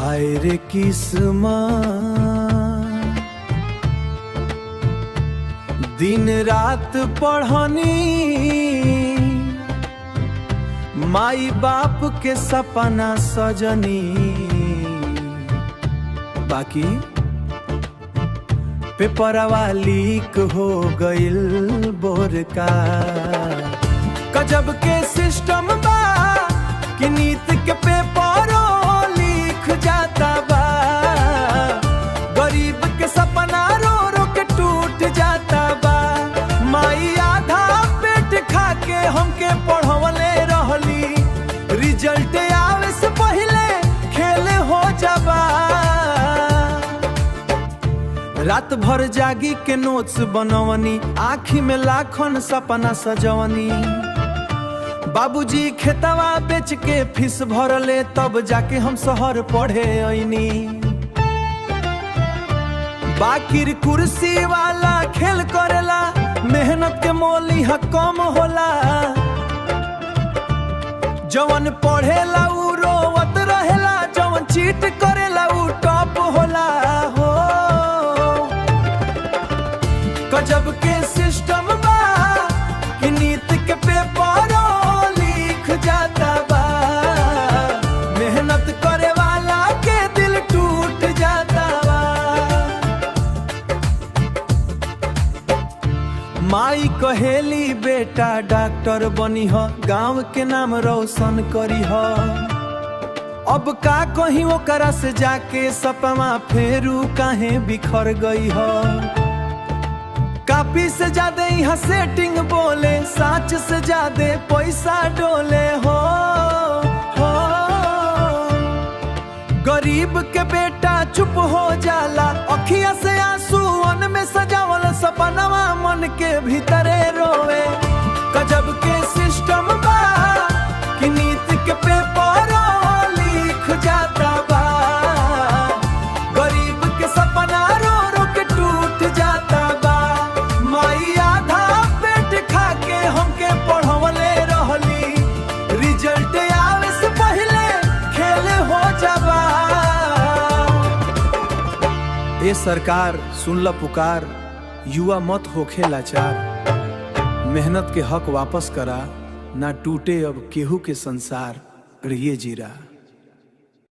हाय रे किस्मत, दिन रात पढ़नी, माई बाप के सपना सजनी, बाकी पेपरवा लीक हो गइल बोरका। गजब के सिस्टम बा कि नीट के पेपरों लीक जाता बा, गरीब के सपना रो रो के टूट जाता बा। माई आधा पेट खा के हमके पढ़वले रहली, रिजल्ट आवे से पहले खेले हो जाबा। रात भर जागी के नोट्स बनवनी, आँखी में लाखन सपना सजवनी। बाबूजी खेतवा बेच के फीस भरले, तब जाके हम शहर पढ़े आईनी। बाकिर कुर्सी वाला खेल करेला, मेहनत के मोल यहाँ कम होला। जवन पढ़ेला उ रोवत रहेला, जवन चीट करेला उ टॉप होला। हो गजब के सिस्टम बा कि नीट के पेपरों लीक जाता बा, मेहनत करे वाला के दिल टूट जाता बा। माई कहेली बेटा डॉक्टर बनी हो, गांव के नाम रोशन करी हो। अब का कहीं ओकरा से जाके सपना फेरू काहे बिखर गई हो। कापी से ज्यादा यहाँ सेटिंग बोले, साच से ज्यादा पैसा डोले। हो गरीब के बेटा चुप हो जाला, अखिया से आंसू मन में सजावल सपनवा मन के भीतरे रोवे। गजब के सिस्टम बा कि नीट के पेपरों लीक जाता बा, गरीब के सपना रो रो के टूट जाता बा। माई आधा पेट खा के हमके पढ़वले रहली, रिजल्ट आवे से पहले खेले हो जाबा। ए सरकार सुन ल पुकार, युवा मत होखे लाचार। मेहनत के हक वापस करा, ना टूटे अब केहू के संसार। रहिए जीरा।